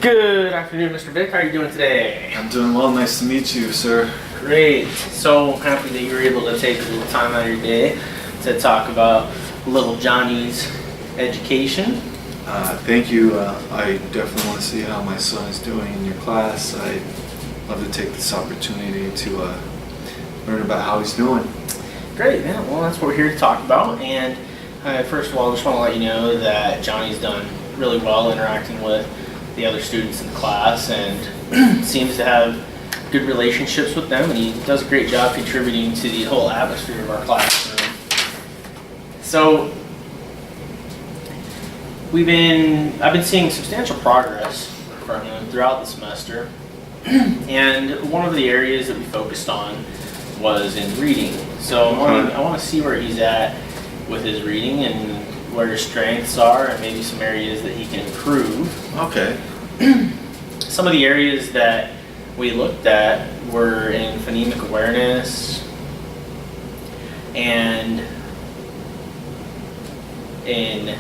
Good afternoon, Mr. Vic. How are you doing today? I'm doing well. Nice to meet you, sir. Great. So happy that you were able to take a little time out of your day to talk about little Johnny's education. Thank you. I definitely want to see how my son is doing in your class. I'd love to take this opportunity to learn about how he's doing. Great. Yeah, well, that's what we're here to talk about. And first of all, I just want to let you know that Johnny's done really well interacting with the other students in the class and seems to have good relationships with them, and he does a great job contributing to the whole atmosphere of our classroom. So I've been seeing substantial progress from him throughout the semester, and one of the areas that we focused on was in reading. So I want to see where he's at with his reading and where his strengths are and maybe some areas that he can improve. Okay. Some of the areas that we looked at were in phonemic awareness and in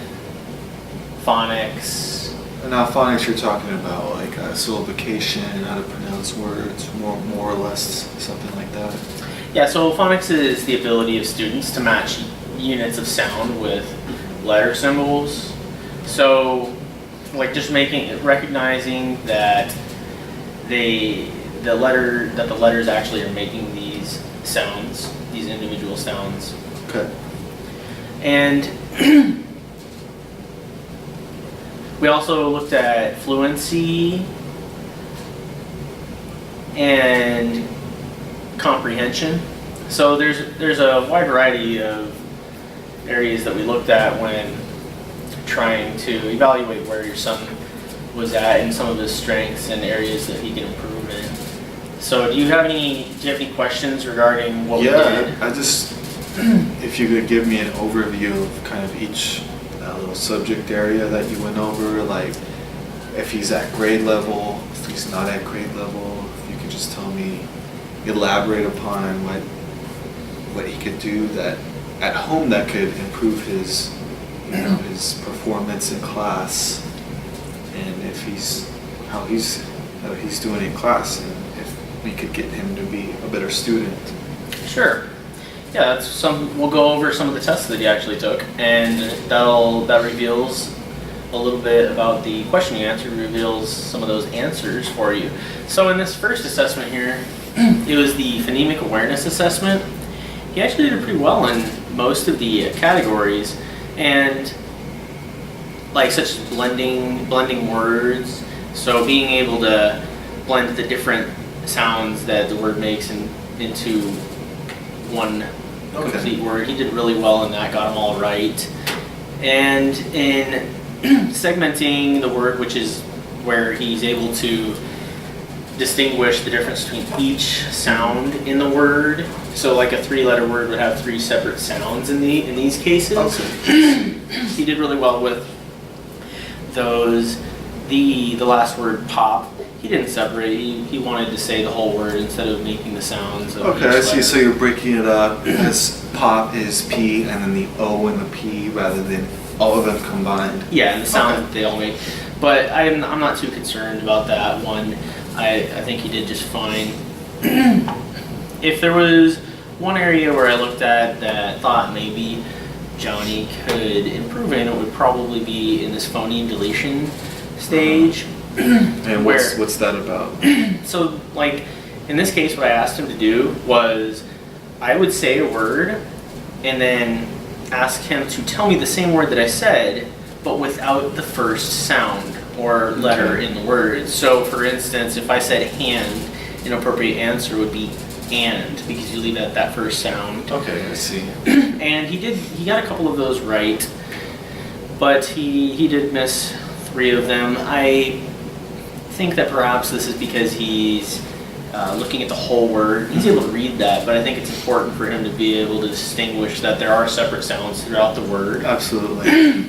phonics. And now phonics, you're talking about like syllabication, how to pronounce words, more or less, something like that. Yeah, so phonics is the ability of students to match units of sound with letter symbols. So, like just recognizing that the letters actually are making these sounds, these individual sounds. Okay. And we also looked at fluency and comprehension. So there's a wide variety of areas that we looked at when trying to evaluate where your son was at and some of his strengths and areas that he can improve in. So do you have any questions regarding what we did? Yeah, if you could give me an overview of kind of each little subject area that you went over, like if he's at grade level, if he's not at grade level, if you could just tell me, elaborate upon what he could do that at home that could improve his performance in class, and how he's doing in class, and if we could get him to be a better student. Sure. Yeah, we'll go over some of the tests that he actually took, and that reveals a little bit about the question you answered, reveals some of those answers for you. So in this first assessment here, it was the phonemic awareness assessment. He actually did pretty well in most of the categories, and like such as blending words. So being able to blend the different sounds that the word makes into one complete word. He did really well in that, got them all right. And in segmenting the word, which is where he's able to distinguish the difference between each sound in the word. So like a 3-letter word would have 3 separate sounds in these cases. Okay. He did really well with those. The last word, pop, he didn't separate. He wanted to say the whole word instead of making the sounds of Okay, each I see. letter. So you're breaking it up because pop is P and then the O and the P rather than all of them combined. Yeah, and the sound that they all make. But I'm not too concerned about that one. I think he did just fine. If there was one area where I looked at that thought maybe Johnny could improve in, it would probably be in this phoneme deletion stage. And what's that about? So, like, in this case, what I asked him to do was I would say a word and then ask him to tell me the same word that I said, but without the first sound or letter in the word. So, for instance, if I said hand, an appropriate answer would be and, because you leave out that first sound. Okay, I see. And he got a couple of those right, but he did miss 3 of them. I think that perhaps this is because he's looking at the whole word. He's able to read that, but I think it's important for him to be able to distinguish that there are separate sounds throughout the word. Absolutely.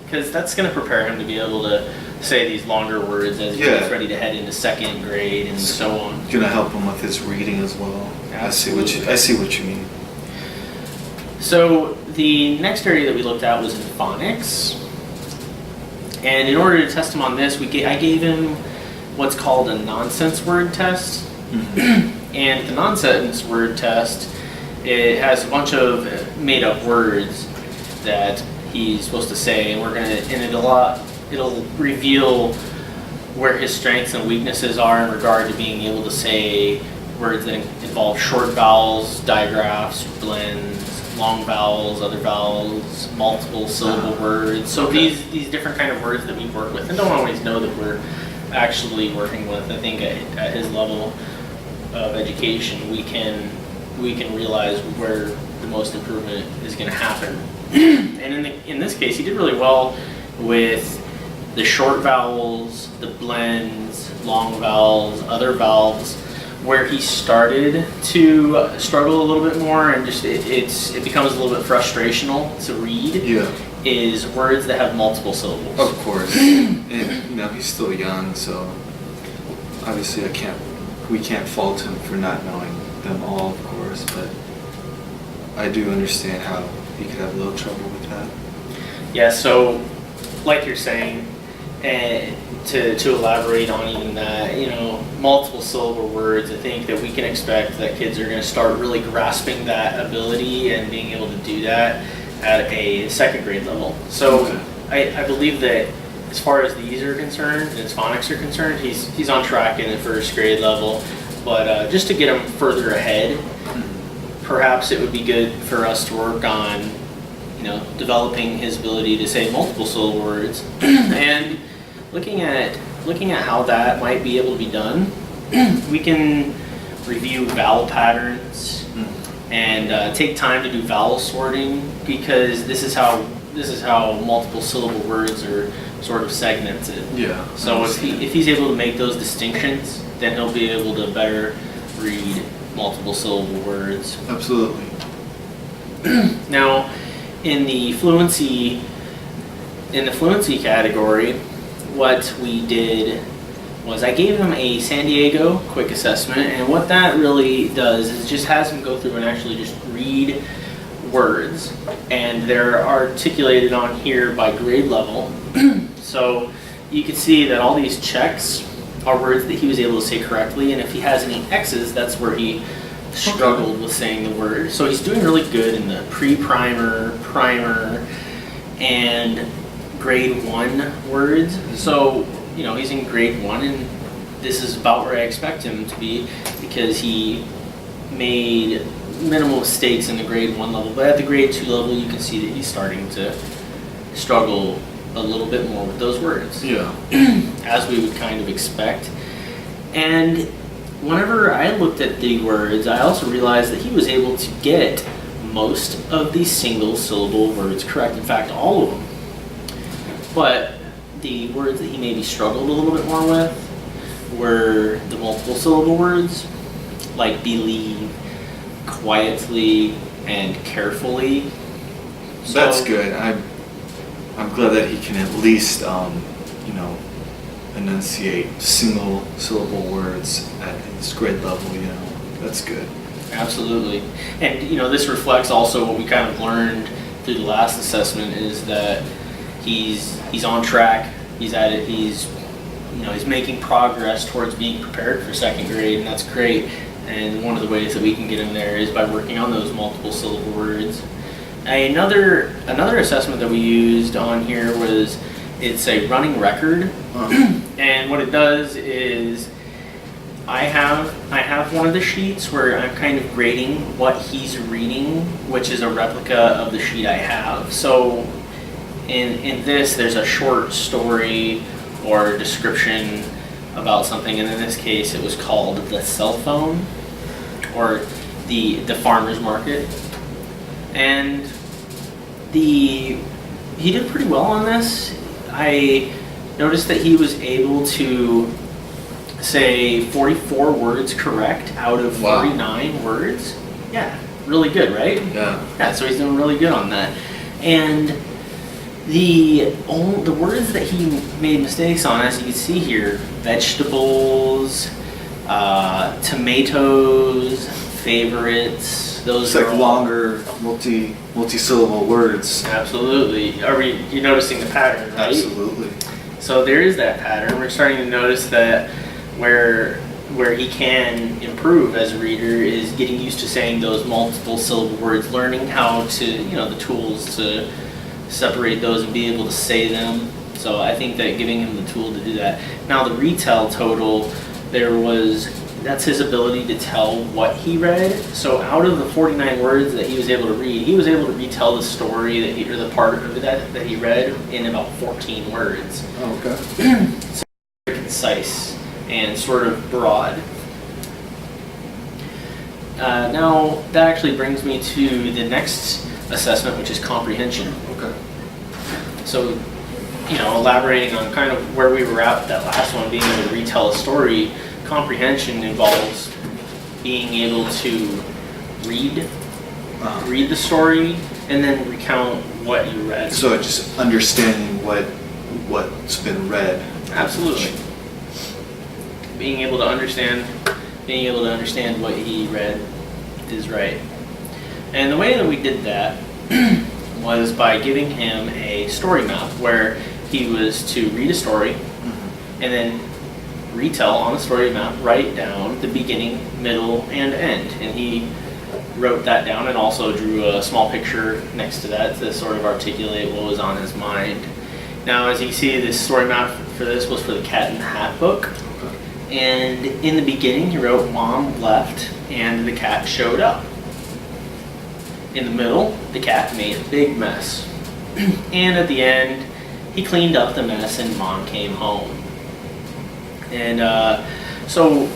Because that's going to prepare him to be able to say these longer words as he gets ready to head into 2nd grade and so on. It's gonna help him with his reading as well. Absolutely. I see what you mean. So the next area that we looked at was in phonics. And in order to test him on this, I gave him what's called a nonsense word test. And the nonsense word test, it has a bunch of made-up words that he's supposed to say, and it'll reveal where his strengths and weaknesses are in regard to being able to say words that involve short vowels, digraphs, blends, long vowels, other vowels, multiple syllable words. So these different kind of words that we work with, and don't always know that we're actually working with. I think at his level of education, we can realize where the most improvement is going to happen. And in this case, he did really well with the short vowels, the blends, long vowels, other vowels. Where he started to struggle a little bit more, and just it becomes a little bit frustrational to read. Yeah. Is words that have multiple syllables. Of course. And he's still young, so obviously we can't fault him for not knowing them all, of course, but I do understand how he could have a little trouble with that. Yeah, so like you're saying, and to elaborate on even that, multiple syllable words, I think that we can expect that kids are going to start really grasping that ability and being able to do that at a second grade level. So I believe that as far as these are concerned, and as phonics are concerned, he's on track in the first grade level. But just to get him further ahead, perhaps it would be good for us to work on, developing his ability to say multiple syllable words, and looking at how that might be able to be done. We can review vowel patterns and take time to do vowel sorting, because this is how multiple syllable words are sort of segmented. Yeah. So if he's able to make those distinctions, then he'll be able to better read multiple syllable words. Absolutely. Now, in the fluency category, what we did was I gave him a San Diego quick assessment, and what that really does is just has him go through and actually just read words, and they're articulated on here by grade level. So you can see that all these checks are words that he was able to say correctly, and if he has any X's, that's where he struggled with saying the word. So he's doing really good in the pre-primer, primer, and grade 1 words. So, he's in grade 1, and this is about where I expect him to be, because he made minimal mistakes in the grade 1 level. But at the grade 2 level, you can see that he's starting to struggle a little bit more with those words. Yeah. As we would kind of expect. And whenever I looked at the words, I also realized that he was able to get most of these single syllable words correct. In fact, all of them. But the words that he maybe struggled a little bit more with were the multiple syllable words, like believe, quietly, and carefully. So, that's good. I'm glad that he can at least, enunciate single syllable words at his grade level. That's good. Absolutely. And this reflects also what we kind of learned through the last assessment, is that he's on track. He's at it. He's making progress towards being prepared for second grade, and that's great. And one of the ways that we can get him there is by working on those multiple syllable words. Another assessment that we used on here was, it's a running record. And what it does is I have one of the sheets where I'm kind of grading what he's reading, which is a replica of the sheet I have. So in this, there's a short story or description about something, and in this case it was called The Cell Phone, or the farmer's market. And he did pretty well on this. I noticed that he was able to say 44 words correct out of 49 words. Yeah, really good, right? Yeah, so he's doing really good on that. And the words that he made mistakes on, as you can see here, vegetables, tomatoes, favorites, those it's are like longer multi-syllable words. Absolutely. You're noticing the pattern, right? Absolutely. So there is that pattern. We're starting to notice that where he can improve as a reader is getting used to saying those multiple syllable words, learning how to, the tools to separate those and be able to say them. So I think that giving him the tool to do that. Now the retell total, that's his ability to tell what he read. So out of the 49 words that he was able to read, he was able to retell the story or the part of that he read in about 14 words. Oh, okay. So very concise and sort of broad. Now that actually brings me to the next assessment, which is comprehension. Okay. So, elaborating on kind of where we were at with that last one, being able to retell a story, comprehension involves being able to read the story and then recount what you read. So just understanding what's been read. Absolutely. Being able to understand what he read is right. And the way that we did that was by giving him a story map where he was to read a story and then retell on the story map, write down the beginning, middle, and end. And he wrote that down and also drew a small picture next to that to sort of articulate what was on his mind. Now, as you see, this story map for this was for the Cat in the Hat book. And in the beginning, he wrote Mom left and the cat showed up. In the middle, the cat made a big mess. And at the end, he cleaned up the mess and Mom came home. And so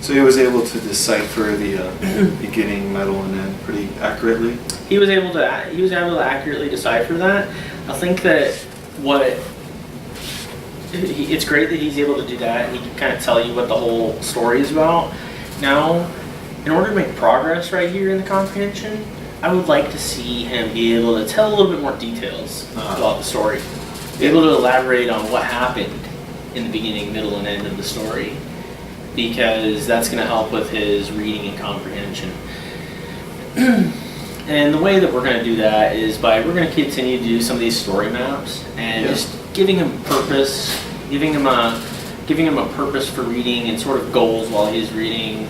he was able to decipher the beginning, middle, and end pretty accurately. He was able to accurately decipher that. I think that it's great that he's able to do that. He can kind of tell you what the whole story is about. Now, in order to make progress right here in the comprehension, I would like to see him be able to tell a little bit more details about the story. Be able to elaborate on what happened in the beginning, middle, and end of the story, because that's going to help with his reading and comprehension. And the way that we're going to do that is we're going to continue to do some of these story maps and just giving him purpose, giving him a purpose for reading and sort of goals while he's reading,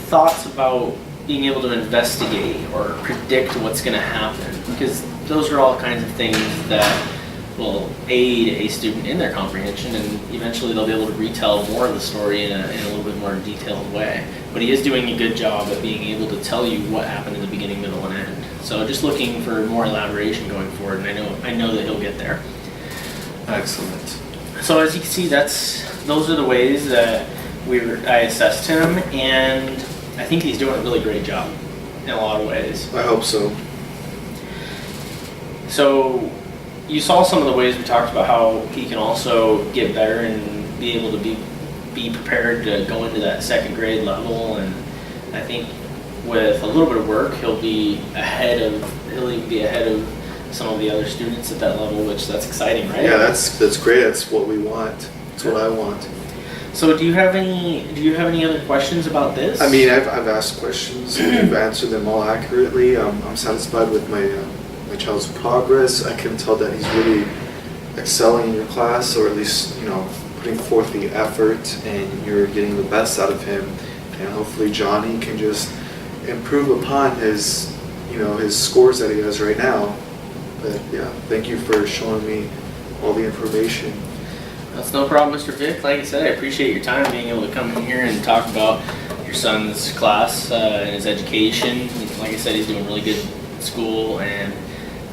thoughts about being able to investigate or predict what's going to happen, because those are all kinds of things that will aid a student in their comprehension, and eventually they'll be able to retell more of the story in a little bit more detailed way. But he is doing a good job at being able to tell you what happened in the beginning, middle, and end. So just looking for more elaboration going forward, and I know that he'll get there. Excellent. So as you can see, those are the ways that I assessed him, and I think he's doing a really great job in a lot of ways. I hope so. So you saw some of the ways we talked about how he can also get better and be able to be prepared to go into that second grade level, and I think with a little bit of work he'll be ahead of some of the other students at that level, which that's exciting, right? Yeah, that's great. That's what we want. That's what I want. So do you have any other questions about this? I mean, I've asked questions and you've answered them all accurately. I'm satisfied with my child's progress. I can tell that he's really excelling in your class, or at least, putting forth the effort, and you're getting the best out of him. And hopefully Johnny can just improve upon his scores that he has right now. But yeah, thank you for showing me all the information. That's no problem, Mr. Vick. Like I said, I appreciate your time being able to come in here and talk about your son's class and his education. Like I said, he's doing really good in school, and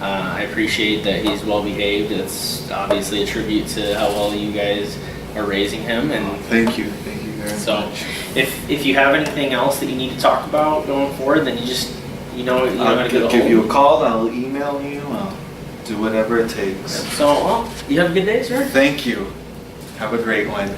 I appreciate that he's well behaved. It's obviously a tribute to how well you guys are raising him. And thank you very much. If you have anything else that you need to talk about going forward, then I'll give you a call. I'll email you. I'll do whatever it takes. So, you have a good day, sir. Thank you. Have a great one.